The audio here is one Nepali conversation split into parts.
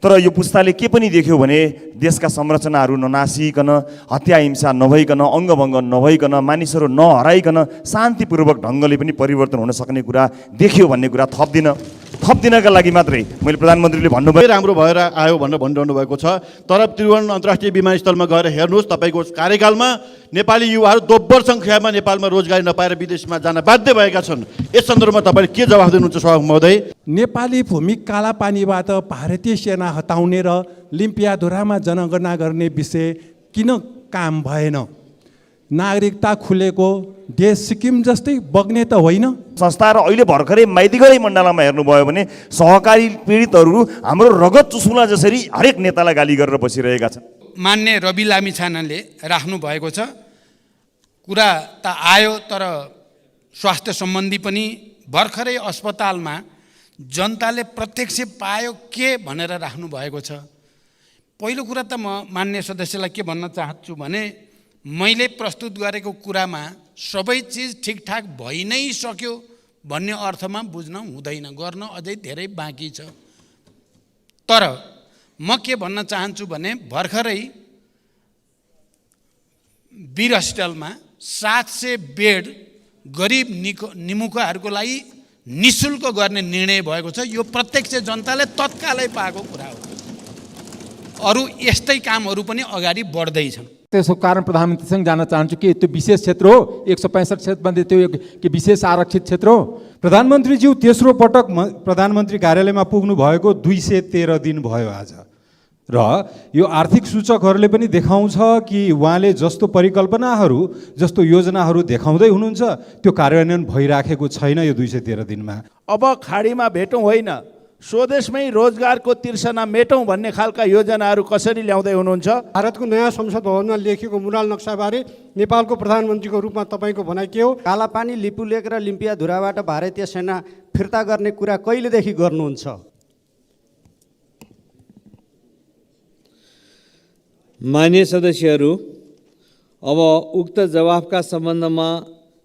तर यो पुस्ताले के पनि देख्यो भने देशका संरचनाहरू ननासिकन, हत्या हिंसा नभइकन, अङ्गभङ्ग नभइकन, मानिसहरू नहराइकन शान्तिपूर्वक ढङ्गले पनि परिवर्तन हुन सक्ने कुरा देख्यो भन्ने कुरा थप्दिनका लागि मात्रै मैले प्रधानमन्त्रीले भन्नुभयो राम्रो भएर आयो भनेर भनिरहनु भएको छ। तर त्रिभुवन अन्तर्राष्ट्रिय विमानस्थलमा गएर हेर्नुहोस्, तपाईँको कार्यकालमा नेपाली युवाहरू दोब्बर सङ्ख्यामा नेपालमा रोजगारी नपाएर विदेशमा जान बाध्य भएका छन्। यस सन्दर्भमा तपाईँले के जवाफ दिनुहुन्छ सभामुख महोदय? नेपाली भूमि कालापानीबाट भारतीय सेना हटाउने र लिम्पियाधुरामा जनगणना गर्ने विषय किन काम भएन? नागरिकता खुलेको देश सिक्किम जस्तै बग्ने त होइन। संस्था र अहिले भर्खरै माइतीघरै मण्डलामा हेर्नुभयो भने सहकारी पीडितहरू हाम्रो रगत चुसुला जसरी हरेक नेतालाई गाली गरेर बसिरहेका छन्। मान्य रवि लामिछानेले राख्नु भएको छ कुरा त आयो, तर स्वास्थ्य सम्बन्धी पनि भर्खरै अस्पतालमा जनताले प्रत्यक्ष पायो के भनेर राख्नु भएको छ। पहिलो कुरा त म मान्य सदस्यलाई के भन्न चाहन्छु भने मैले प्रस्तुत गरेको कुरामा सबै चिज ठिकठाक भइ नै सक्यो भन्ने अर्थमा बुझ्न हुँदैन, गर्न अझै धेरै बाँकी छ। तर म के भन्न चाहन्छु भने भर्खरै वीर हस्पिटलमा 700 बेड गरिब निमुखाहरूको लागि निःशुल्क गर्ने निर्णय भएको छ। यो प्रत्यक्ष जनताले तत्कालै पाएको कुरा हो। अरू यस्तै कामहरू पनि अगाडि बढ्दैछन्। त्यसको कारण प्रधानमन्त्रीसँग जान चाहन्छु कि त्यो विशेष क्षेत्र हो, 165 क्षेत्रमध्ये त्यो कि विशेष आरक्षित क्षेत्र हो? प्रधानमन्त्रीज्यू तेस्रो पटक प्रधानमन्त्री कार्यालयमा पुग्नु भएको 213 दिन भयो आज, र यो आर्थिक सूचकहरूले पनि देखाउँछ कि उहाँले जस्तो परिकल्पनाहरू, जस्तो योजनाहरू देखाउँदै हुनुहुन्छ त्यो कार्यान्वयन भइराखेको छैन यो 213 दिनमा। अब खाडीमा भेटौँ होइन, स्वदेशमै रोजगारको तिर्सना मेटौँ भन्ने खालका योजनाहरू कसरी ल्याउँदै हुनुहुन्छ? भारतको नयाँ संसद भवनमा लेखिएको मुराल नक्साबारे नेपालको प्रधानमन्त्रीको रूपमा तपाईँको भनाइ के हो? कालापानी, लिपुलेक र लिम्पियाधुराबाट भारतीय सेना फिर्ता गर्ने कुरा कहिलेदेखि गर्नुहुन्छ? मान्य सदस्यहरू, अब उक्त जवाफका सम्बन्धमा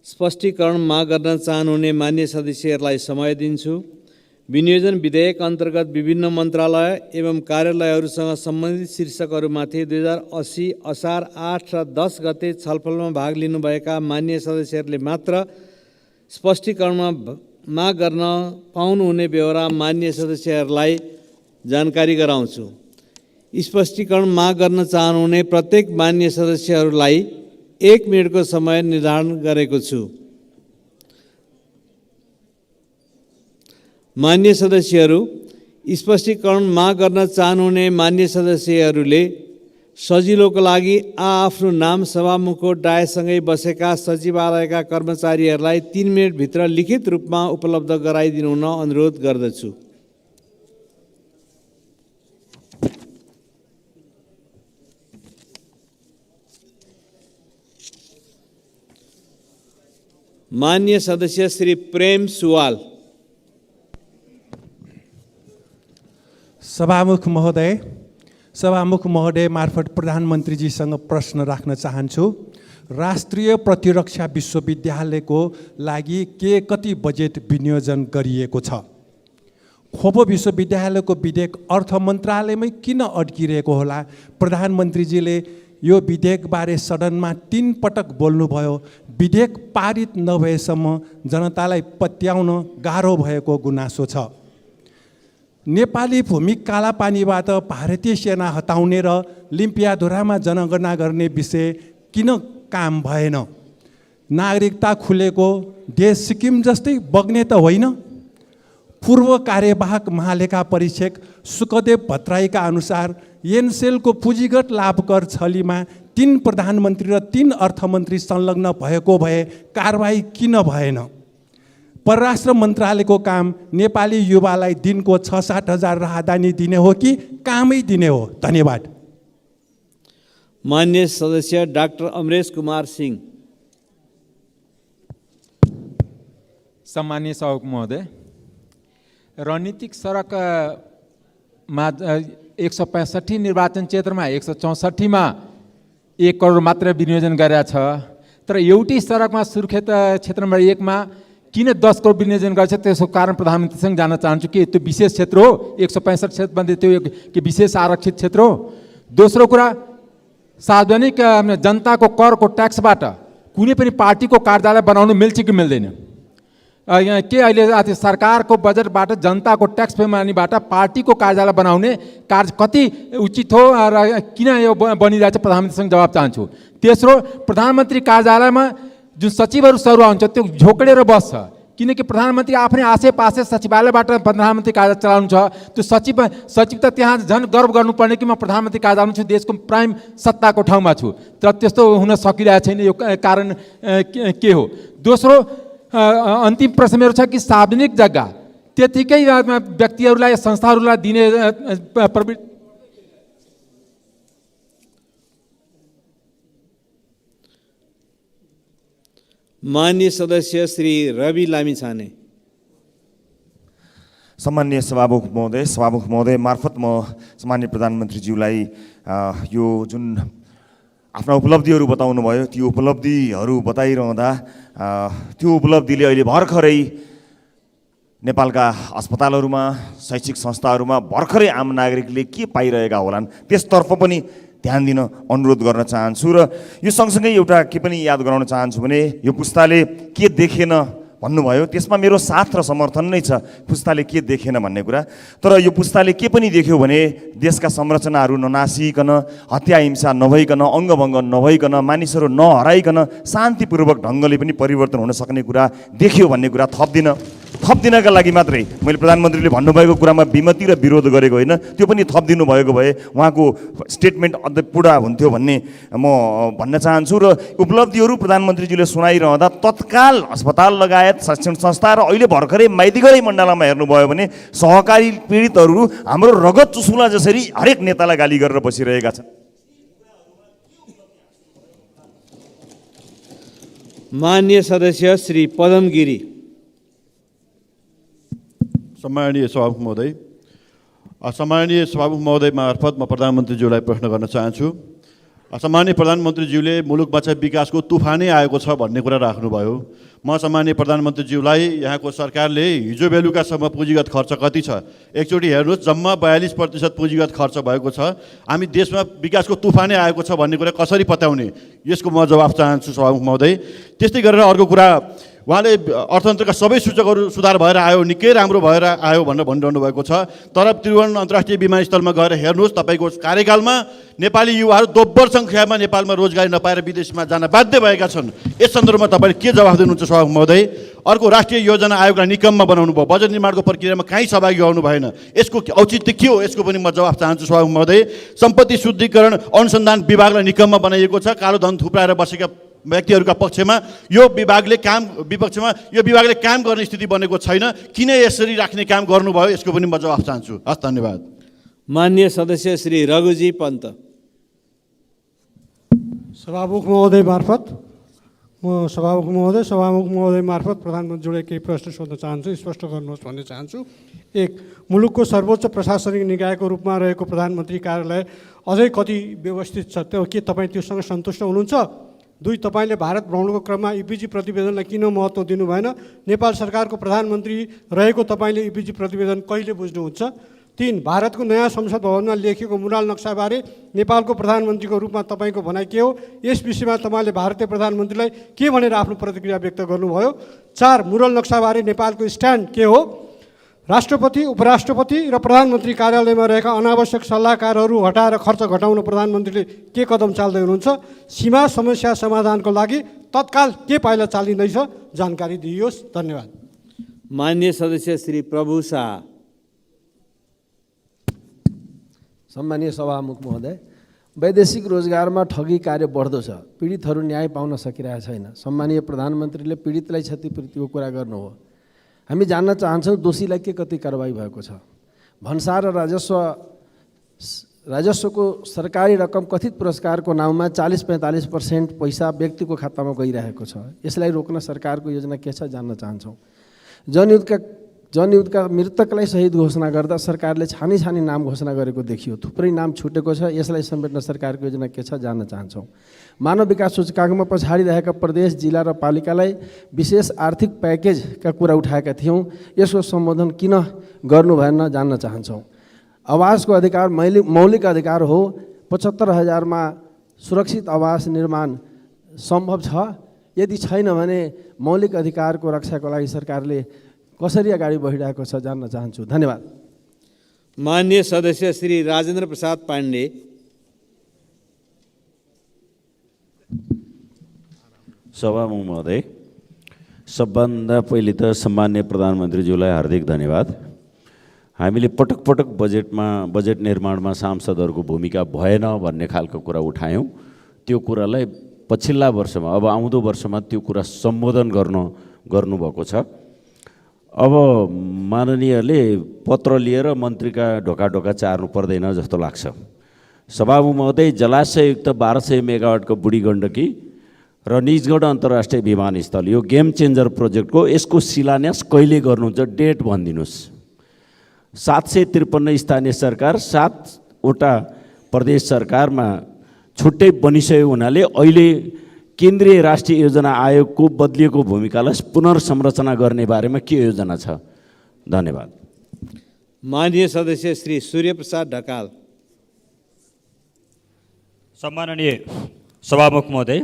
स्पष्टीकरण माग गर्न चाहनुहुने मान्य सदस्यहरूलाई समय दिन्छु। विनियोजन विधेयक अन्तर्गत विभिन्न मन्त्रालय एवं कार्यालयहरूसँग सम्बन्धित शीर्षकहरूमाथि 2080 असार 8 र 10 गते छलफलमा भाग लिनुभएका मान्य सदस्यहरूले मात्र स्पष्टीकरणमा माग गर्न पाउनुहुने बेहोरा मान्य सदस्यहरूलाई जानकारी गराउँछु। स्पष्टीकरण माग गर्न चाहनुहुने प्रत्येक मान्य सदस्यहरूलाई 1 मिनटको समय निर्धारण गरेको छु। मान्य सदस्यहरू, स्पष्टीकरण माग गर्न चाहनुहुने मान्य सदस्यहरूले सजिलोको लागि आफ्नो नाम सभामुखको डायसँगै बसेका सचिवालयका कर्मचारीहरूलाई 3 मिनटभित्र लिखित रूपमा उपलब्ध गराइदिनु हुन अनुरोध गर्दछु। मान्य सदस्य श्री प्रेम सुवाल। सभामुख महोदय मार्फत प्रधानमन्त्रीजीसँग प्रश्न राख्न चाहन्छु। राष्ट्रिय प्रतिरक्षा विश्वविद्यालयको लागि कति बजेट विनियोजन गरिएको छ? खोपो विश्वविद्यालयको विधेयक अर्थ मन्त्रालयमै किन अड्किरहेको होला? प्रधानमन्त्रीजीले यो विधेयकबारे सदनमा 3 पटक बोल्नुभयो। विधेयक पारित नभएसम्म जनतालाई पत्याउन गाह्रो भएको गुनासो छ। नेपाली भूमि कालापानीबाट भारतीय सेना हटाउने र लिम्पियाधुरामा जनगणना गर्ने विषय किन काम भएन? नागरिकता खुलेको देश सिक्किम जस्तै बग्ने त होइन। पूर्व कार्यवाहक महालेखा परीक्षक सुकदेव भट्टराईका अनुसार एनसेलको पुँजीगत लाभकर छलीमा 3 प्रधानमन्त्री र 3 अर्थमन्त्री संलग्न भएको भए कारबाही किन भएन? परराष्ट्र मन्त्रालयको काम नेपाली युवालाई दिनको 6-7 हजार राहदानी दिने हो कि कामै दिने हो? धन्यवाद। मान्य सदस्य डाक्टर अमरेश कुमार सिंह। सम्मानीय सभामुख महोदय, रणनीतिक सडकमा 165 निर्वाचन क्षेत्रमा 164मा 1 करोड मात्र विनियोजन गरेका छ। तर एउटै सडकमा सुर्खेत क्षेत्र नम्बर 1 मा किन 10 करोड विनियोजन गर्छ त्यसको कारण प्रधानमन्त्रीसँग जान चाहन्छु कि त्यो विशेष क्षेत्र हो 165 क्षेत्रमध्ये त्यो के विशेष आरक्षित क्षेत्र हो। दोस्रो कुरा, सार्वजनिक जनताको करको ट्याक्सबाट कुनै पनि पार्टीको कार्यालय बनाउनु मिल्छ कि मिल्दैन? यहाँ के अहिले सरकारको बजेटबाट जनताको ट्याक्स पेमानीबाट पार्टीको कार्यालय बनाउने कार्य कति उचित हो र किन यो बनिरहेछ प्रधानमन्त्रीसँग जवाब चाहन्छु। तेस्रो, प्रधानमन्त्री कार्यालयमा जुन सचिवहरू सरुवा हुन्छ त्यो झोक्डेर बस्छ, किनकि प्रधानमन्त्री आफ्नै आसेपासे सचिवालयबाट प्रधानमन्त्री कार्यालय चलाउनु छ। त्यो सचिव त त्यहाँ झन् गर्व गर्नुपर्ने कि म प्रधानमन्त्री कार्यालयमा छु, देशको प्राइम सत्ताको ठाउँमा छु, तर त्यस्तो हुन सकिरहेको छैन। यो कारण के हो? दोस्रो, अन्तिम प्रश्न मेरो छ कि सार्वजनिक जग्गा त्यतिकै व्यक्तिहरूलाई संस्थाहरूलाई दिने प्रवृत्ति माननीय सदस्य श्री रवि लामिछाने। सम्माननीय सभामुख महोदय मार्फत म सम्माननीय प्रधानमन्त्रीज्यूलाई यो जुन आफ्ना उपलब्धिहरू बताउनु भयो, त्यो उपलब्धिहरू बताइरहँदा त्यो उपलब्धिले अहिले भर्खरै नेपालका अस्पतालहरूमा, शैक्षिक संस्थाहरूमा भर्खरै आम नागरिकले के पाइरहेका होलान् त्यसतर्फ पनि ध्यान दिन अनुरोध गर्न चाहन्छु। र यो सँगसँगै एउटा के पनि याद गराउन चाहन्छु भने यो पुस्ताले के देखेन भन्नुभयो, त्यसमा मेरो साथ र समर्थन नै छ। पुस्ताले के देखेन भन्ने कुरा, तर यो पुस्ताले के पनि देख्यो भने देशका संरचनाहरू ननासिकन, हत्या हिंसा नभइकन, अङ्गभङ्ग नभइकन, मानिसहरू नहराइकन शान्तिपूर्वक ढङ्गले पनि परिवर्तन हुन सक्ने कुरा देख्यो भन्ने कुरा थप्दिनका लागि मात्रै मैले प्रधानमन्त्रीले भन्नुभएको कुरामा विमति र विरोध गरेको होइन, त्यो पनि थपिदिनु भएको भए उहाँको स्टेटमेन्ट अझै पुरा हुन्थ्यो भन्ने म भन्न चाहन्छु। र उपलब्धिहरू प्रधानमन्त्रीजीले सुनाइरहँदा तत्काल अस्पताल लगायत शिक्षण संस्था र अहिले भर्खरै माइतीघरै मण्डलामा हेर्नुभयो भने सहकारी पीडितहरू हाम्रो रगत चुसुला जसरी हरेक नेतालाई गाली गरेर बसिरहेका छन्। माननीय सदस्य श्री पदम गिरी। सम्माननीय सभामुख महोदय मार्फत म प्रधानमन्त्रीज्यूलाई प्रश्न गर्न चाहन्छु। सम्माननीय प्रधानमन्त्रीज्यूले मुलुकमा चाहिँ विकासको तुफानै आएको छ भन्ने कुरा राख्नुभयो। म सम्माननीय प्रधानमन्त्रीज्यूलाई यहाँको सरकारले हिजो बेलुकासम्म पुँजीगत खर्च कति छ एकचोटि हेर्नुहोस्, जम्मा 42% पुँजीगत खर्च भएको छ। हामी देशमा विकासको तुफानै आएको छ भन्ने कुरा कसरी पत्याउने, यसको म जवाफ चाहन्छु सभामुख महोदय। त्यस्तै गरेर अर्को कुरा, उहाँले अर्थतन्त्रका सबै सूचकहरू सुधार भएर आयो, निकै राम्रो भएर आयो भनेर भनिरहनु भएको छ। तर त्रिभुवन अन्तर्राष्ट्रिय विमानस्थलमा गएर हेर्नुहोस्, तपाईँको कार्यकालमा नेपाली युवाहरू दोब्बर सङ्ख्यामा नेपालमा रोजगारी नपाएर विदेशमा जान बाध्य भएका छन्। यस सन्दर्भमा तपाईँले के जवाफ दिनुहुन्छ सभामुख महोदय? अर्को, राष्ट्रिय योजना आयोगलाई निकममा बनाउनु भयो, बजेट निर्माणको प्रक्रियामा कहीँ सहभागी हुनु भएन, यसको औचित्य के हो? यसको पनि म जवाफ चाहन्छु सभामुख महोदय। सम्पत्ति शुद्धिकरण अनुसन्धान विभागलाई निकममा बनाइएको छ, कालो धन थुप्राएर बसेका व्यक्तिहरूका पक्षमा यो विभागले काम गर्ने स्थिति बनेको छैन। किन यसरी राख्ने काम गर्नुभयो, यसको पनि म जवाफ चाहन्छु। हस्, धन्यवाद। माननीय सदस्य श्री रघुजी पन्त। सभामुख महोदय मार्फत प्रधानमन्त्रीले केही प्रश्न सोध्न चाहन्छु, स्पष्ट गर्नुहोस् भन्ने चाहन्छु। 1, मुलुकको सर्वोच्च प्रशासनिक निकायको रूपमा रहेको प्रधानमन्त्री कार्यालय अझै कति व्यवस्थित छ, त्यो के तपाईँ त्योसँग सन्तुष्ट हुनुहुन्छ? 2, तपाईँले भारत भ्रमणको क्रममा इपिजी प्रतिवेदनलाई किन महत्त्व दिनु भएन? नेपाल सरकारको प्रधानमन्त्री रहेको तपाईँले इपिजी प्रतिवेदन कहिले बुझ्नुहुन्छ? 3, भारतको नयाँ संसद भवनमा लेखिएको मुराल नक्साबारे नेपालको प्रधानमन्त्रीको रूपमा तपाईँको भनाइ के हो? यस विषयमा तपाईँले भारतीय प्रधानमन्त्रीलाई के भनेर आफ्नो प्रतिक्रिया व्यक्त गर्नुभयो? 4, मुराल नक्साबारे नेपालको स्ट्यान्ड के हो? राष्ट्रपति, उपराष्ट्रपति र प्रधानमन्त्री कार्यालयमा रहेका अनावश्यक सल्लाहकारहरू हटाएर खर्च घटाउन प्रधानमन्त्रीले के कदम चाल्दै हुनुहुन्छ? सीमा समस्या समाधानको लागि तत्काल के पाइला चालिँदैछ, जानकारी दिइयोस्। धन्यवाद। माननीय सदस्य श्री प्रभु शाह। सम्मानीय सभामुख महोदय, वैदेशिक रोजगारमा ठगी कार्य बढ्दो छ, पीडितहरू न्याय पाउन सकिरहेको छैन। सम्मानीय प्रधानमन्त्रीले पीडितलाई क्षतिपूर्तिको कुरा गर्नुभयो। हामी जान्न चाहन्छौँ दोषीलाई के कति कारबाही भएको छ? भन्सार र राजस्वको सरकारी रकम कथित पुरस्कारको नाममा 40-45% पैसा व्यक्तिको खातामा गइरहेको छ। यसलाई रोक्न सरकारको योजना के छ जान्न चाहन्छौँ। जनयुद्धका जनयुद्धका मृतकलाई शहीद घोषणा गर्दा सरकारले छानी छानी नाम घोषणा गरेको देखियो। थुप्रै नाम छुटेको छ। यसलाई समेट्न सरकारको योजना के छ जान्न चाहन्छौँ। मानव विकास सूचकाङ्कमा पछाडि रहेका प्रदेश, जिल्ला र पालिकालाई विशेष आर्थिक प्याकेजका कुरा उठाएका थियौँ। यसको सम्बोधन किन गर्नु भएन जान्न चाहन्छौँ। आवासको अधिकार मौलिक अधिकार हो। 75,000मा सुरक्षित आवास निर्माण सम्भव छ। यदि छैन भने मौलिक अधिकारको रक्षाको लागि सरकारले कसरी अगाडि बढिरहेको छ जान्न चाहन्छु। धन्यवाद। माननीय सदस्य श्री राजेन्द्र प्रसाद पाण्डे। सभामुख महोदय, सबभन्दा पहिले त सम्माननीय प्रधानमन्त्रीज्यूलाई हार्दिक धन्यवाद। हामीले पटक पटक बजेट निर्माणमा सांसदहरूको भूमिका भएन भन्ने खालको कुरा उठायौँ। त्यो कुरालाई पछिल्ला वर्षमा, अब आउँदो वर्षमा त्यो कुरा सम्बोधन गर्नुभएको छ। अब माननीयले पत्र लिएर मन्त्रीका ढोका ढोका चार्नु पर्दैन जस्तो लाग्छ। सभामुख महोदय, जलाशययुक्त 1200 मेगावाटको बुढी गण्डकी र निजगढ अन्तर्राष्ट्रिय विमानस्थल, यो गेम चेन्जर प्रोजेक्टको यसको शिलान्यास कहिले गर्नुहुन्छ, डेट भनिदिनुहोस्। 753 स्थानीय सरकार, 7वटा प्रदेश सरकारमा छुट्टै बनिसक्यो हुनाले अहिले केन्द्रीय राष्ट्रिय योजना आयोगको बदलिएको भूमिकालाई पुनर्संरचना गर्ने बारेमा के योजना छ? धन्यवाद। माननीय सदस्य श्री सूर्यप्रसाद ढकाल। सम्माननीय सभामुख महोदय,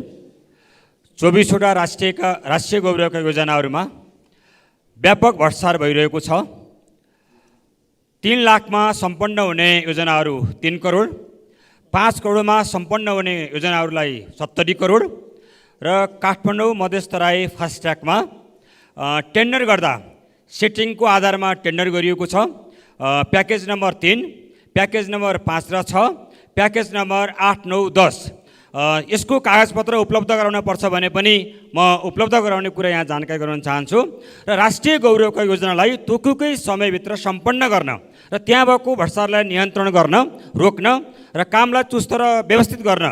24वटा राष्ट्रिय गौरवका योजनाहरूमा व्यापक भ्रष्टाचार भइरहेको छ। 3 लाखमा सम्पन्न हुने योजनाहरू 3 करोड, 5 करोडमा सम्पन्न हुने योजनाहरूलाई 70 करोड र काठमाडौँ मधेसतराई फास्ट ट्र्याकमा टेन्डर गर्दा सेटिङको आधारमा टेन्डर गरिएको छ। प्याकेज नम्बर 3, प्याकेज नम्बर 5 र 6, प्याकेज नम्बर 8, 9, 10 यसको कागजपत्र उपलब्ध गराउन पर्छ भने पनि म उपलब्ध गराउने कुरा यहाँ जानकारी गराउन चाहन्छु। र राष्ट्रिय गौरवका योजनालाई तोकेकै समयभित्र सम्पन्न गर्न र त्यहाँ भएको भ्रष्टाचारलाई नियन्त्रण गर्न, रोक्न र कामलाई चुस्त र व्यवस्थित गर्न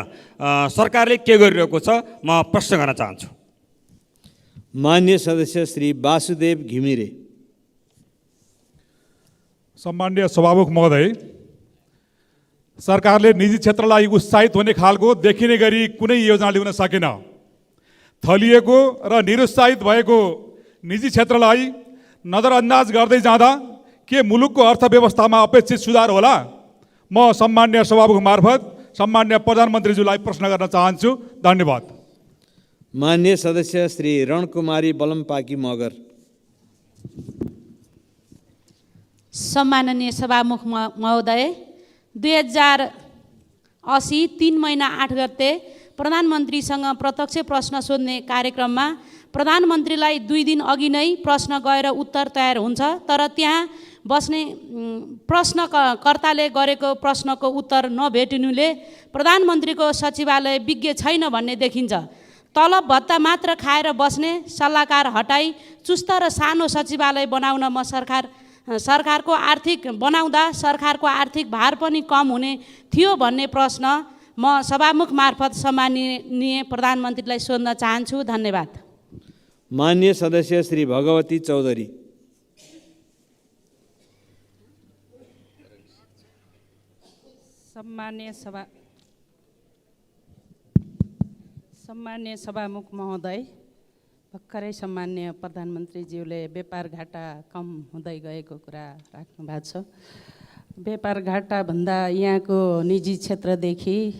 सरकारले के गरिरहेको छ म प्रश्न गर्न चाहन्छु। माननीय सदस्य श्री वासुदेव घिमिरे। सम्माननीय सभामुख महोदय, सरकारले निजी क्षेत्रलाई उत्साहित हुने खालको देखिने गरी कुनै योजना ल्याउन सकेन। थलिएको र निरुत्साहित भएको निजी क्षेत्रलाई नजरअन्दाज गर्दै जाँदा के मुलुकको अर्थव्यवस्थामा अपेक्षित सुधार होला? म सम्माननीय सभामुख मार्फत सम्माननीय प्रधानमन्त्रीज्यूलाई प्रश्न गर्न चाहन्छु। धन्यवाद। माननीय सदस्य श्री रणकुमारी बलमपाकी मगर। सम्माननीय सभामुख महोदय, 2080 3 महिना 8 गते प्रधानमन्त्रीसँग प्रत्यक्ष प्रश्न सोध्ने कार्यक्रममा प्रधानमन्त्रीलाई 2 दिन अघि नै प्रश्न गएर उत्तर तयार हुन्छ, तर त्यहाँ बस्ने प्रश्नकर्ताले गरेको प्रश्नको उत्तर नभेटिनुले प्रधानमन्त्रीको सचिवालय विज्ञ छैन भन्ने देखिन्छ। तलब भत्ता मात्र खाएर बस्ने सल्लाहकार हटाई चुस्त र सानो सचिवालय बनाउन सरकारको सरकारको आर्थिक भार पनि कम हुने थियो भन्ने प्रश्न म सभामुख मार्फत सम्माननीय प्रधानमन्त्रीलाई सोध्न चाहन्छु। धन्यवाद। माननीय सदस्य श्री भगवती चौधरी। सम्मान्य सभामुख महोदय, भर्खरै सम्मान्य प्रधानमन्त्रीज्यूले व्यापार घाटा कम हुँदै गएको कुरा राख्नु भएको छ। व्यापार घाटा भन्दा यहाँको निजी क्षेत्रदेखि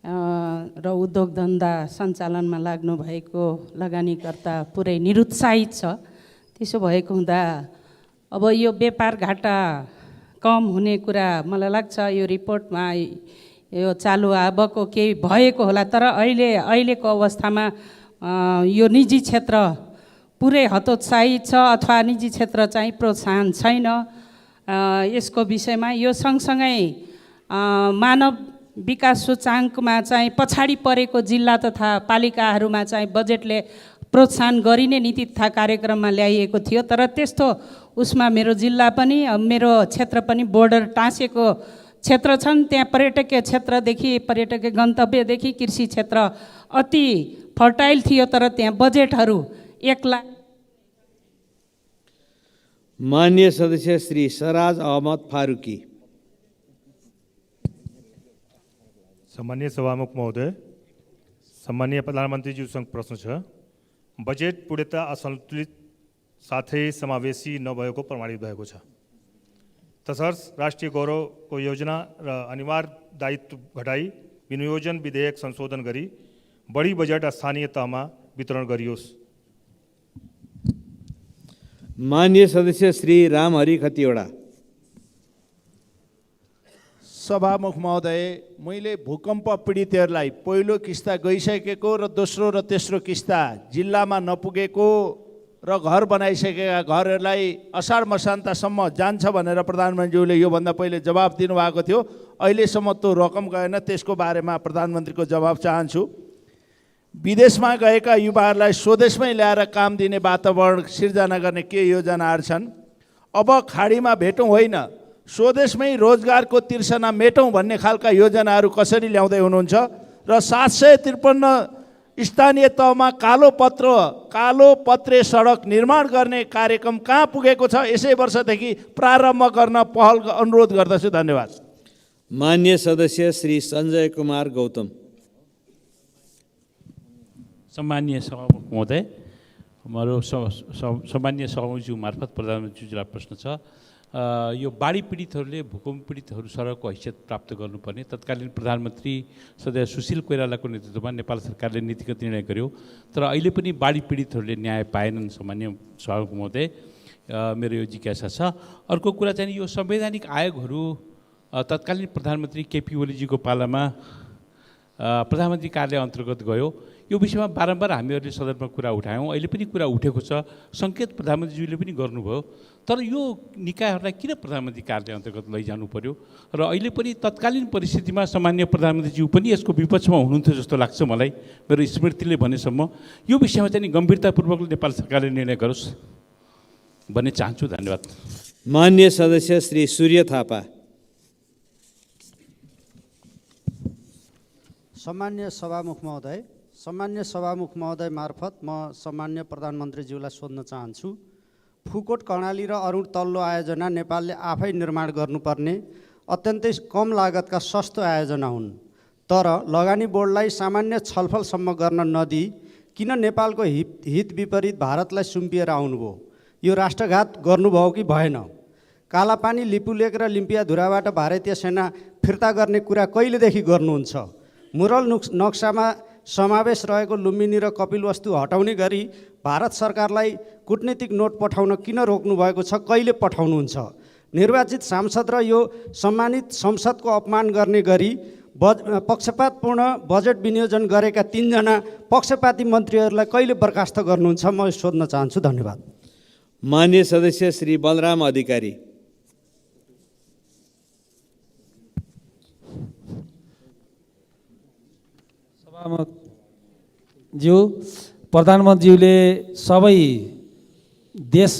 र उद्योग धन्दा सञ्चालनमा लाग्नु भएको लगानीकर्ता पुरै निरुत्साहित छ। त्यसो भएको हुँदा अब यो व्यापार घाटा कम हुने कुरा मलाई लाग्छ यो रिपोर्टमा यो चालु अबको केही भएको होला, तर अहिलेको अवस्थामा यो निजी क्षेत्र पुरै हतोत्साहित छ अथवा निजी क्षेत्र चाहिँ प्रोत्साहन छैन। यसको विषयमा यो सँगसँगै मानव विकास सूचाङ्कमा चाहिँ पछाडि परेको जिल्ला तथा पालिकाहरूमा चाहिँ बजेटले प्रोत्साहन गरिने नीति तथा कार्यक्रममा ल्याइएको थियो, तर त्यस्तो उसमा मेरो जिल्ला पनि मेरो क्षेत्र पनि बोर्डर टाँसेको क्षेत्र छन्। त्यहाँ पर्यटकीय क्षेत्रदेखि पर्यटकीय गन्तव्यदेखि कृषि क्षेत्र अति फर्टाइल थियो, तर त्यहाँ बजेटहरू 1 लाख। माननीय सदस्य श्री सराज अहमद फारूकी। सम्मानीय सभामुख महोदय, सम्मानीय प्रधानमन्त्रीज्यूसँग प्रश्न छ। बजेट पूर्णतः असन्तुलित साथै समावेशी नभएको प्रमाणित भएको छ। तसर्थ राष्ट्रिय गौरवको योजना र अनिवार्य दायित्व घटाई विनियोजन विधेयक संशोधन गरी बढी बजेट स्थानीय तहमा वितरण गरियोस्। माननीय सदस्य श्री रामहरि खतिवडा। सभामुख महोदय, मैले भूकम्प पीडितहरूलाई पहिलो किस्ता गइसकेको र दोस्रो र तेस्रो किस्ता जिल्लामा नपुगेको र घर बनाइसकेका घरहरूलाई असार मसान्तसम्म जान्छ भनेर प्रधानमन्त्रीले योभन्दा पहिले जवाब दिनुभएको थियो। अहिलेसम्म त्यो रकम गएन, त्यसको बारेमा प्रधानमन्त्रीको जवाब चाहन्छु। विदेशमा गएका युवाहरूलाई स्वदेशमै ल्याएर काम दिने वातावरण सिर्जना गर्ने के योजनाहरू छन्? अब खाडीमा भेटौँ होइन, स्वदेशमै रोजगारको तिर्सना मेटौँ भन्ने खालका योजनाहरू कसरी ल्याउँदै हुनुहुन्छ? र 753 स्थानीय तहमा कालो पत्रे सडक निर्माण गर्ने कार्यक्रम कहाँ पुगेको छ? यसै वर्षदेखि प्रारम्भ गर्न पहल अनुरोध गर्दछु। धन्यवाद। माननीय सदस्य श्री सञ्जय कुमार गौतम। सम्मानीय सभामुख महोदय, हाम्रो सम्मानीय सभामुखज्यू मार्फत प्रधानमन्त्रीज्यूलाई प्रश्न छ। यो बाढी पीडितहरूले, भूकम्प पीडितहरू सरहको हैसियत प्राप्त गर्नुपर्ने तत्कालीन प्रधानमन्त्री सदस्य सुशील कोइरालाको नेतृत्वमा नेपाल सरकारले नीतिगत निर्णय गर्यो, तर अहिले पनि बाढी पीडितहरूले न्याय पाएनन्। सम्मानीय सभामुख महोदय, मेरो यो जिज्ञासा छ। अर्को कुरा चाहिँ यो संवैधानिक आयोगहरू तत्कालीन प्रधानमन्त्री केपी ओलीजीको पालामा प्रधानमन्त्री कार्यालय अन्तर्गत गयो। यो विषयमा बारम्बार हामीहरूले सदनमा कुरा उठायौँ, अहिले पनि कुरा उठेको छ, सङ्केत प्रधानमन्त्रीज्यूले पनि गर्नुभयो। तर यो निकायहरूलाई किन प्रधानमन्त्री कार्यालय अन्तर्गत लैजानु पर्यो? र अहिले पनि तत्कालीन परिस्थितिमा सामान्य प्रधानमन्त्रीज्यू पनि यसको विपक्षमा हुनुहुन्थ्यो जस्तो लाग्छ मलाई, मेरो स्मृतिले भनेसम्म। यो विषयमा चाहिँ गम्भीरतापूर्वक नेपाल सरकारले निर्णय गरोस् भन्ने चाहन्छु। धन्यवाद। माननीय सदस्य श्री सूर्य थापा। सम्मान्य सभामुख महोदय मार्फत म सम्मान्य प्रधानमन्त्रीज्यूलाई सोध्न चाहन्छु। फुकोट कर्णाली र अरुण तल्लो आयोजना नेपालले आफै निर्माण गर्नुपर्ने अत्यन्तै कम लागतका सस्तो आयोजना हुन्, तर लगानी बोर्डलाई सामान्य छलफलसम्म गर्न नदिई किन नेपालको हित विपरीत भारतलाई सुम्पिएर आउनुभयो? यो राष्ट्रघात गर्नुभयो कि भएन? कालापानी, लिपुलेक र लिम्पियाधुराबाट भारतीय सेना फिर्ता गर्ने कुरा कहिलेदेखि गर्नुहुन्छ? मुरल नक्सामा समावेश रहेको लुम्बिनी र कपिलवस्तु हटाउने गरी भारत सरकारलाई कूटनीतिक नोट पठाउन किन रोक्नु भएको छ? कहिले पठाउनुहुन्छ? निर्वाचित सांसद र यो सम्मानित संसदको अपमान गर्ने गरी पक्षपातपूर्ण बजेट विनियोजन गरेका 3 जना पक्षपाती मन्त्रीहरूलाई कहिले बर्खास्त गर्नुहुन्छ? म सोध्न चाहन्छु। धन्यवाद। माननीय सदस्य श्री बलराम अधिकारी। ज्यू, प्रधानमन्त्रीज्यूले सबै देश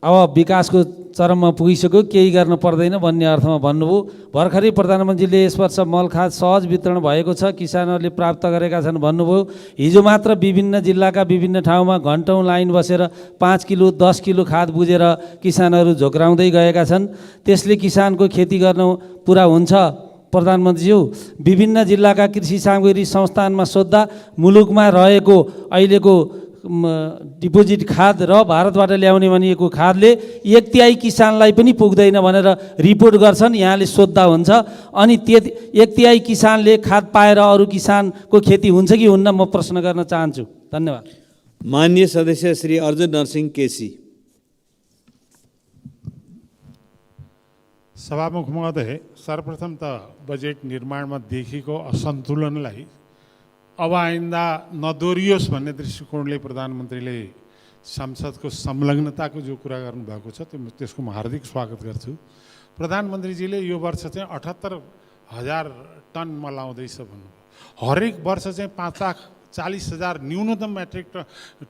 अब विकासको चरममा पुगिसक्यो, केही गर्न पर्दैन भन्ने अर्थमा भन्नुभयो। भर्खरै प्रधानमन्त्रीले यस वर्ष मलखाद सहज वितरण भएको छ, किसानहरूले प्राप्त गरेका छन् भन्नुभयो। हिजो मात्र विभिन्न जिल्लाका विभिन्न ठाउँमा घन्टौँ लाइन बसेर 5 किलो 10 किलो खाद बुझेर किसानहरू झोक्राउँदै गएका छन्। त्यसले किसानको खेती गर्न पुरा हुन्छ? प्रधानमन्त्रीज्यू, विभिन्न जिल्लाका कृषि सामग्री संस्थानमा सोद्धा मुलुकमा रहेको अहिलेको डिपोजिट खाद र भारतबाट ल्याउने भनिएको खादले 1/3 किसानलाई पनि पुग्दैन भनेर रिपोर्ट गर्छन्। यहाँले सोद्धा हुन्छ, अनि 1/3 किसानले खाद पाएर अरू किसानको खेती हुन्छ कि हुन्न? म प्रश्न गर्न चाहन्छु। धन्यवाद। माननीय सदस्य श्री अर्जुन नरसिंह केसी। सभामुख महोदय, सर्वप्रथम त बजेट निर्माणमा देखिएको असन्तुलनलाई अब आइन्दा नदोरियोस् भन्ने दृष्टिकोणले प्रधानमन्त्रीले संसदको संलग्नताको जो कुरा गर्नुभएको छ त्यसको म हार्दिक स्वागत गर्छु। प्रधानमन्त्रीजीले यो वर्ष चाहिँ 78,000 टन मल आउँदैछ भन्नुभयो। हरेक वर्ष चाहिँ 5,40,000 न्यूनतम मेट्रिक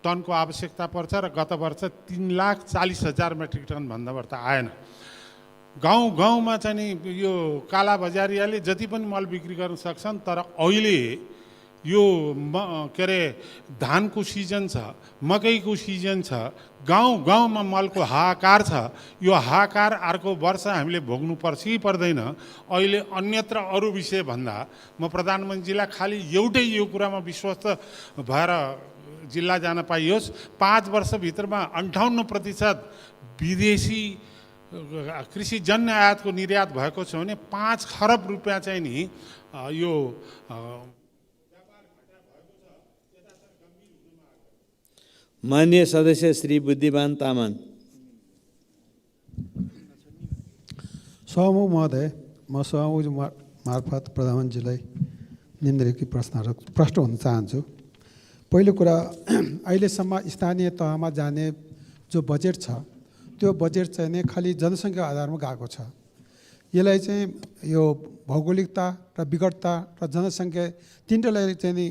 टनको आवश्यकता पर्छ र गत वर्ष 3,40,000 मेट्रिक टन भन्दा बढ्ता आएन। गाउँ गाउँमा चाहिँ यो काला बजारियाले जति पनि मल बिक्री गर्न सक्छन्, तर अहिले यो के अरे धानको सिजन छ, मकैको सिजन छ, गाउँ गाउँमा मलको हाहाकार छ। यो हाहाकार अर्को वर्ष हामीले भोग्नुपर्छ कि पर्दैन? अहिले अन्यत्र अरू विषय भन्दा म प्रधानमन्त्रीलाई खालि एउटै यो कुरामा विश्वस्त भएर जिल्ला जान पाइयोस्। 5 वर्षभित्रमा 58% विदेशी कृषिजन्य आयातको निर्यात भएको छ भने 5 खरब रुपियाँ चाहिँ नि यो माननीय सदस्य श्री बुद्धिमान तामाङ। सभामुख महोदय, म सभामुख मार्फत प्रधानमन्त्रीलाई निम्नलिखित प्रश्न हुन चाहन्छु। पहिलो कुरा, अहिलेसम्म स्थानीय तहमा जाने जो बजेट छ त्यो बजेट चाहिँ नै खालि जनसङ्ख्या आधारमा गएको छ। यसलाई चाहिँ यो भौगोलिकता र विकटता र जनसङ्ख्या तिनटैलाई चाहिँ नि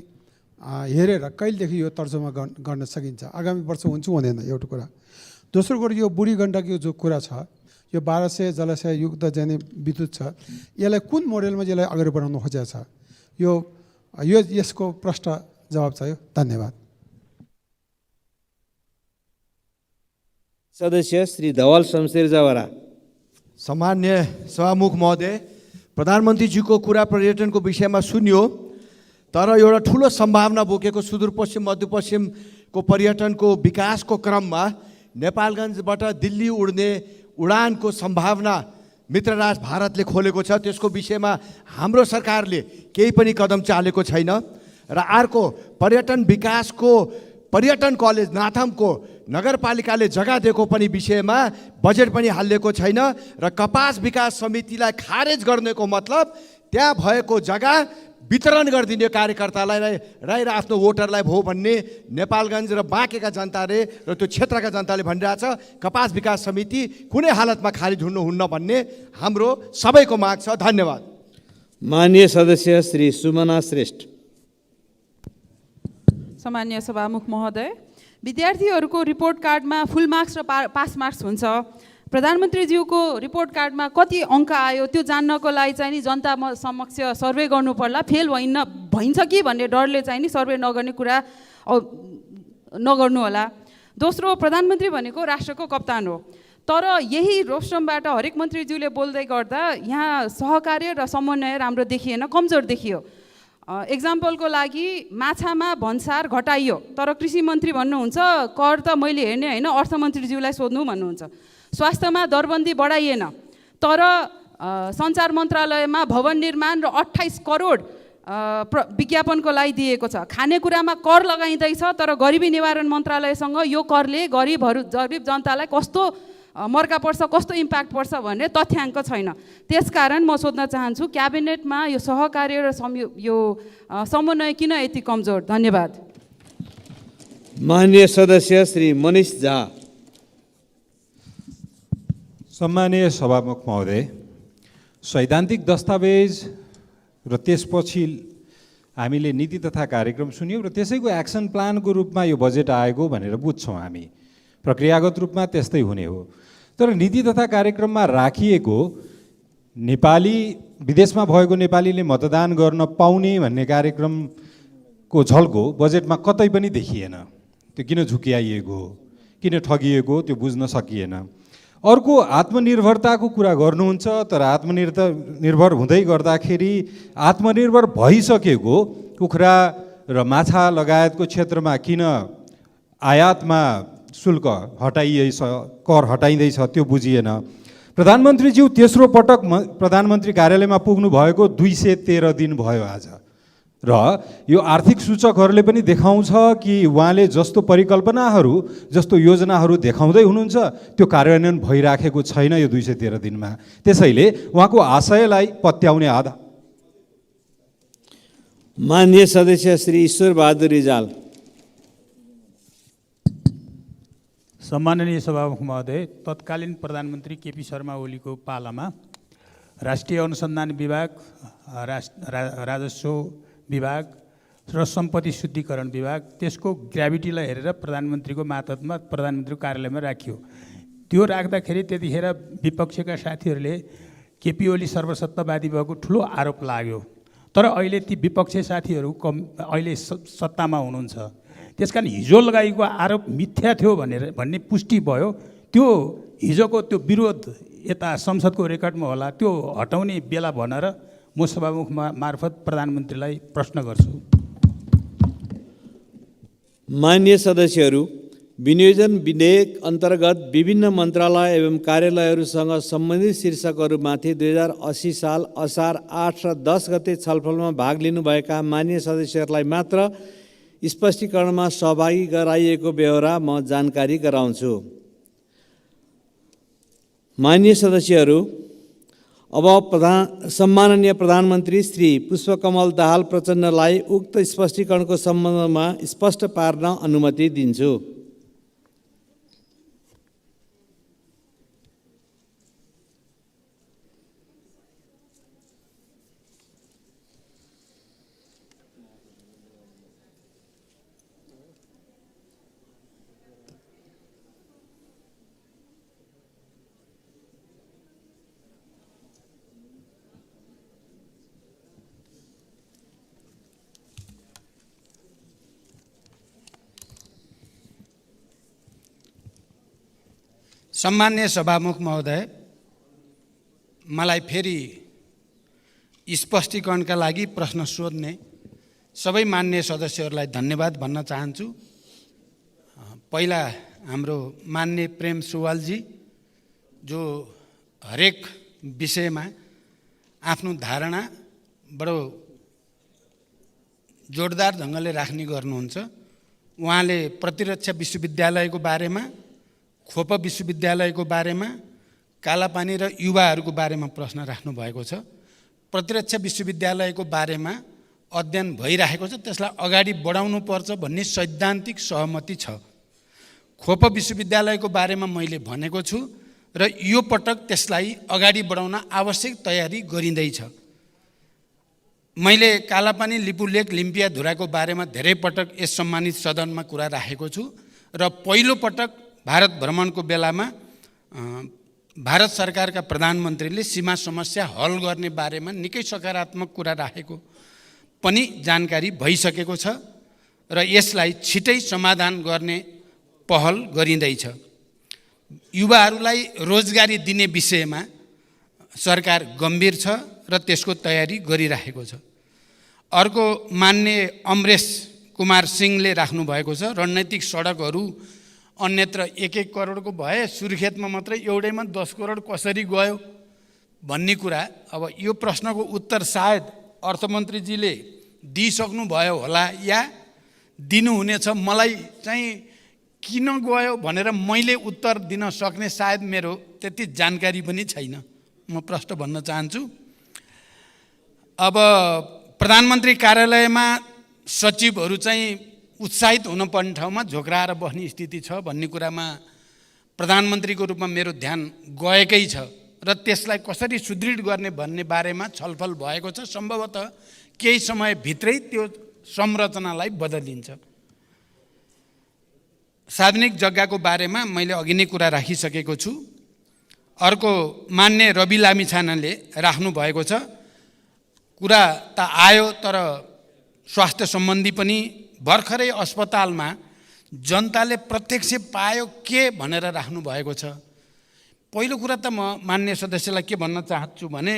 हेरेर कहिलेदेखि यो तर्जुमा गर्न सकिन्छ? आगामी वर्ष हुन्छ हुँदैन? एउटा कुरा। दोस्रो कुरा, यो बुढी गण्डकी जो कुरा छ, यो 1200 जलाशय युक्त चाहिँ नि विद्युत छ, यसलाई कुन मोडेलमा यसलाई अगाडि बढाउनु खोजेको छ? यसको प्रश्न जवाब चाहियो। धन्यवाद। सदस्य श्री धवल शमशेर जवरा। सम्मान्य सभामुख महोदय, प्रधानमन्त्रीजीको कुरा पर्यटनको विषयमा सुन्यो, तर एउटा ठुलो सम्भावना बोकेको सुदूरपश्चिम मध्यपश्चिमको पर्यटनको विकासको क्रममा नेपालगञ्जबाट दिल्ली उड्ने उडानको सम्भावना मित्र राष्ट्र भारतले खोलेको छ। त्यसको विषयमा हाम्रो सरकारले केही पनि कदम चालेको छैन। र अर्को, पर्यटन विकासको पर्यटन कलेज नाथमको नगरपालिकाले जग्गा दिएको पनि विषयमा बजेट पनि हालिएको छैन। र कपास विकास समितिलाई खारेज गर्नेको मतलब त्यहाँ भएको जग्गा वितरण गरिदिने कार्यकर्तालाई र आफ्नो वोटरलाई भो भन्ने नेपालगञ्ज र बाँकेका जनताले र त्यो क्षेत्रका जनताले भनिरहेछ। कपास विकास समिति कुनै हालतमा खारिज हुनुहुन्न भन्ने हाम्रो सबैको माग छ। धन्यवाद। माननीय सदस्य श्री सुमना श्रेष्ठ। सम्मान्य सभामुख महोदय, विद्यार्थीहरूको रिपोर्ट कार्डमा फुल मार्क्स र पास मार्क्स हुन्छ। प्रधानमन्त्रीज्यूको रिपोर्ट कार्डमा कति अङ्क आयो त्यो जान्नको लागि चाहिँ नि जनता समक्ष सर्वे गर्नु पर्ला। फेल भइन्छ कि भन्ने डरले चाहिँ नि सर्वे नगर्ने कुरा नगर्नु होला। दोस्रो, प्रधानमन्त्री भनेको राष्ट्रको कप्तान हो, तर यही रोस्टमबाट हरेक मन्त्रीज्यूले बोल्दै गर्दा यहाँ सहकार्य र समन्वय राम्रो देखिएन, कमजोर देखियो। एक्जाम्पलको लागि माछामा भन्सार घटाइयो, तर कृषि मन्त्री भन्नुहुन्छ कर त मैले हेर्ने होइन, अर्थमन्त्रीज्यूलाई सोध्नु भन्नुहुन्छ। स्वास्थ्यमा दरबन्दी बढाइएन, तर सञ्चार मन्त्रालयमा भवन निर्माण र 28 करोड विज्ञापनको लागि दिएको छ। खानेकुरामा कर लगाइँदैछ, तर गरिबी निवारण मन्त्रालयसँग यो करले गरिब जनतालाई कस्तो मर्का पर्छ, कस्तो इम्प्याक्ट पर्छ भन्ने तथ्याङ्क छैन। त्यसकारण म सोध्न चाहन्छु, क्याबिनेटमा यो सहकार्य र यो समन्वय किन यति कमजोर? धन्यवाद। माननीय सदस्य श्री मनिष झा। सम्मानीय सभामुख महोदय, सैद्धान्तिक दस्तावेज र त्यसपछि हामीले नीति तथा कार्यक्रम सुन्यौँ र त्यसैको एक्सन प्लानको रूपमा यो बजेट आएको भनेर बुझ्छौँ हामी। प्रक्रियागत रूपमा त्यस्तै हुने हो। तर नीति तथा कार्यक्रममा राखिएको नेपाली विदेशमा भएको नेपालीले मतदान गर्न पाउने भन्ने कार्यक्रमको झल्को बजेटमा कतै पनि देखिएन। त्यो किन झुक्याइएको हो, किन ठगिएको हो, त्यो बुझ्न सकिएन। अर्को, आत्मनिर्भरताको कुरा गर्नुहुन्छ, तर आत्मनिर्भर हुँदै गर्दाखेरि आत्मनिर्भर भइसकेको कुखुरा र माछा लगायतको क्षेत्रमा किन आयातमा शुल्क हटाइएछ, कर हटाइँदैछ, त्यो बुझिएन। प्रधानमन्त्रीज्यू तेस्रो पटक प्रधानमन्त्री कार्यालयमा पुग्नु भएको 213 दिन भयो आज। र यो आर्थिक सूचकहरूले पनि देखाउँछ कि उहाँले जस्तो परिकल्पनाहरू, जस्तो योजनाहरू देखाउँदै हुनुहुन्छ त्यो कार्यान्वयन भइराखेको छैन यो 213 दिनमा। त्यसैले उहाँको आशयलाई पत्याउने आधार। माननीय सदस्य श्री ईश्वर बहादुर रिजाल। सम्माननीय सभामुख महोदय, तत्कालीन प्रधानमन्त्री केपी शर्मा ओलीको पालामा राष्ट्रिय अनुसन्धान विभाग, राजस्व विभाग र सम्पत्ति शुद्धिकरण विभाग त्यसको ग्राभिटीलाई हेरेर प्रधानमन्त्रीको मातहतमा प्रधानमन्त्रीको कार्यालयमा राखियो। त्यो राख्दाखेरि त्यतिखेर विपक्षका साथीहरूले केपी ओली सर्वसत्तावादी भएको ठुलो आरोप लाग्यो। तर अहिले ती विपक्षी साथीहरू अहिले सत्तामा हुनुहुन्छ। त्यसकारण हिजो लगाइएको आरोप मिथ्या थियो भन्ने पुष्टि भयो। त्यो हिजोको त्यो विरोध यता संसदको रेकर्डमा होला, त्यो हटाउने बेला भनेर म सभामुख मार्फत प्रधानमन्त्रीलाई प्रश्न गर्छु। माननीय सदस्यहरू, विनियोजन विधेयक अन्तर्गत विभिन्न मन्त्रालय एवं कार्यालयहरूसँग सम्बन्धित शीर्षकहरूमाथि 2080 साल असार 8 र 10 गते छलफलमा भाग लिनुभएका माननीय सदस्यहरूलाई मात्र स्पष्टीकरणमा सहभागी गराइएको बेहोरा म जानकारी गराउँछु। माननीय सदस्यहरू, अब सम्माननीय प्रधानमन्त्री श्री पुष्पकमल दाहाल प्रचण्डलाई उक्त स्पष्टीकरणको सम्बन्धमा स्पष्ट पार्न अनुमति दिन्छु। सम्मान्य सभामुख महोदय, मलाई फेरि स्पष्टीकरणका लागि प्रश्न सोध्ने सबै मान्य सदस्यहरूलाई धन्यवाद भन्न चाहन्छु। पहिला हाम्रो मान्य प्रेम सुवालजी, जो हरेक विषयमा आफ्नो धारणा बडो जोडदार ढङ्गले राख्ने गर्नुहुन्छ। उहाँले प्रतिरक्षा विश्वविद्यालयको बारेमा, खोप विश्वविद्यालयको बारेमा, कालापानी र युवाहरूको बारेमा प्रश्न राख्नु भएको छ। प्रतिरक्षा विश्वविद्यालयको बारेमा अध्ययन भइरहेको छ, त्यसलाई अगाडि बढाउनु पर्छ भन्ने सैद्धान्तिक सहमति छ। खोप विश्वविद्यालयको बारेमा मैले भनेको छु र यो पटक त्यसलाई अगाडि बढाउन आवश्यक तयारी गरिँदैछ। मैले कालापानी, लिपुलेक, लिम्पियाधुराको बारेमा धेरै पटक यस सम्मानित सदनमा कुरा राखेको छु र पहिलो पटक भारत भ्रमणको बेलामा भारत सरकारका प्रधानमन्त्रीले सीमा समस्या हल गर्ने बारेमा निकै सकारात्मक कुरा राखेको पनि जानकारी भइसकेको छ र यसलाई छिटै समाधान गर्ने पहल गरिँदैछ। युवाहरूलाई रोजगारी दिने विषयमा सरकार गम्भीर छ र त्यसको तयारी गरिरहेको छ। अर्को मान्य अमरेश कुमार सिंहले राख्नु भएको छ, रणनीतिक सडकहरू अन्यत्र 1-1 करोडको भए, सुर्खेतमा मात्रै एउटैमा 10 करोड कसरी गयो भन्ने कुरा। अब यो प्रश्नको उत्तर सायद अर्थमन्त्रीजीले दिइसक्नु भयो होला या दिनुहुनेछ। मलाई चाहिँ किन गयो भनेर मैले उत्तर दिन सक्ने सायद मेरो त्यति जानकारी पनि छैन। म प्रश्न भन्न चाहन्छु। अब प्रधानमन्त्री कार्यालयमा सचिवहरू चाहिँ उत्साहित हुनुपर्ने ठाउँमा झोक्राएर बस्ने स्थिति छ भन्ने कुरामा प्रधानमन्त्रीको रूपमा मेरो ध्यान गएकै छ र त्यसलाई कसरी सुदृढ गर्ने भन्ने बारेमा छलफल भएको छ। सम्भवतः केही समयभित्रै त्यो संरचनालाई बदलिन्छ। सार्वजनिक जग्गाको बारेमा मैले अघि नै कुरा राखिसकेको छु। अर्को मान्य रवि लामिछानेले राख्नु भएको छ, कुरा त आयो तर स्वास्थ्य सम्बन्धी पनि भर्खरै अस्पतालमा जनताले प्रत्यक्ष पायो के भनेर राख्नु भएको छ। पहिलो कुरा त म मान्य सदस्यलाई के भन्न चाहन्छु भने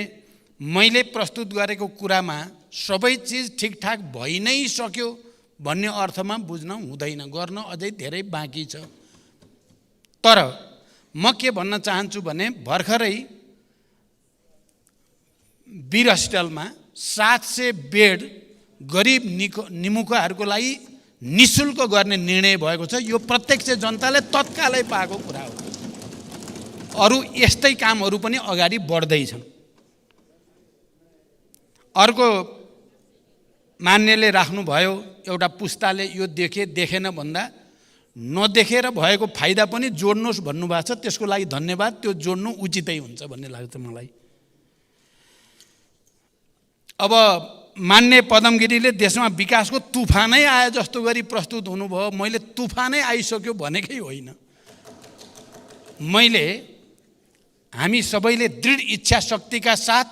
मैले प्रस्तुत गरेको कुरामा सबै चिज ठिकठाक भइ नै सक्यो भन्ने अर्थमा बुझ्न हुँदैन, गर्न अझै धेरै बाँकी छ। तर म के भन्न चाहन्छु भने भर्खरै वीर हस्पिटलमा 700 बेड गरिब निमुखाहरूको लागि निःशुल्क गर्ने निर्णय भएको छ। यो प्रत्यक्ष जनताले तत्कालै पाएको कुरा हो। अरू यस्तै कामहरू पनि अगाडि बढ्दैछन्। अर्को मान्यले राख्नुभयो, एउटा पुस्ताले यो देखेन भन्दा नदेखेर भएको फाइदा पनि जोड्नुहोस् भन्नुभएको छ। त्यसको लागि धन्यवाद, त्यो जोड्नु उचितै हुन्छ भन्ने लाग्छ मलाई। अब मान्य पदमगिरीले देशमा विकासको तुफानै आए जस्तो गरी प्रस्तुत हुनुभयो। मैले तुफानै आइसक्यो भनेकै होइन। हामी सबैले दृढ इच्छा शक्तिका साथ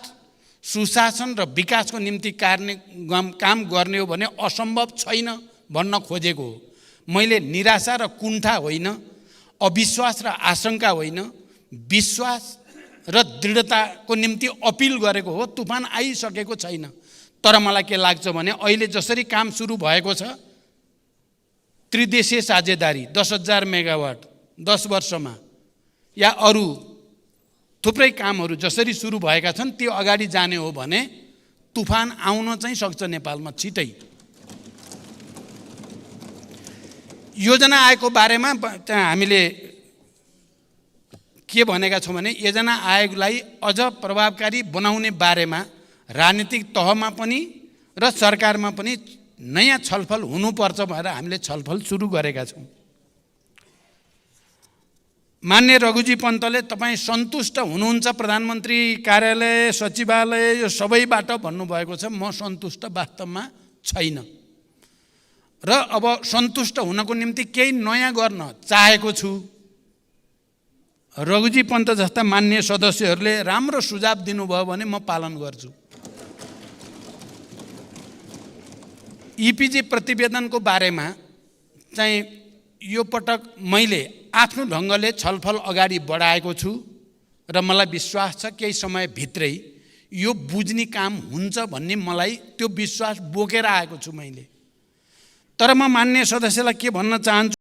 सुशासन र विकासको निम्ति काम गर्ने हो भने असम्भव छैन भन्न खोजेको हो। मैले निराशा र कुण्ठा होइन, अविश्वास र आशंका होइन, विश्वास र दृढताको निम्ति अपिल गरेको हो। तुफान आइसकेको छैन, तर मलाई के लाग्छ भने अहिले जसरी काम सुरु भएको छ, त्रिदेशीय साझेदारी 10,000 मेगावाट 10 वर्षमा या अरू थुप्रै कामहरू जसरी सुरु भएका छन् त्यो अगाडि जाने हो भने तुफान आउन चाहिँ सक्छ नेपालमा छिटै। योजना आयोगको बारेमा हामीले के भनेका छौँ भने योजना आयोगलाई अझ प्रभावकारी बनाउने बारेमा राजनीतिक तहमा पनि र सरकारमा पनि नयाँ छलफल हुनुपर्छ भनेर हामीले छलफल सुरु गरेका छौँ। मान्य रघुजी पन्तले तपाईँ सन्तुष्ट हुनुहुन्छ प्रधानमन्त्री कार्यालय सचिवालय यो सबैबाट भन्नुभएको छ। म सन्तुष्ट वास्तवमा छैन र अब सन्तुष्ट हुनको निम्ति केही नयाँ गर्न चाहेको छु। रघुजी पन्त जस्ता मान्य सदस्यहरूले राम्रो सुझाव दिनुभयो भने म पालन गर्छु। इपिजे प्रतिवेदनको बारेमा चाहिँ यो पटक मैले आफ्नो ढङ्गले छलफल अगाडि बढाएको छु र मलाई विश्वास छ केही समयभित्रै यो बुझ्ने काम हुन्छ भन्ने मलाई त्यो विश्वास बोकेर आएको छु मैले। तर म मान्य सदस्यलाई के भन्न चाहन्छु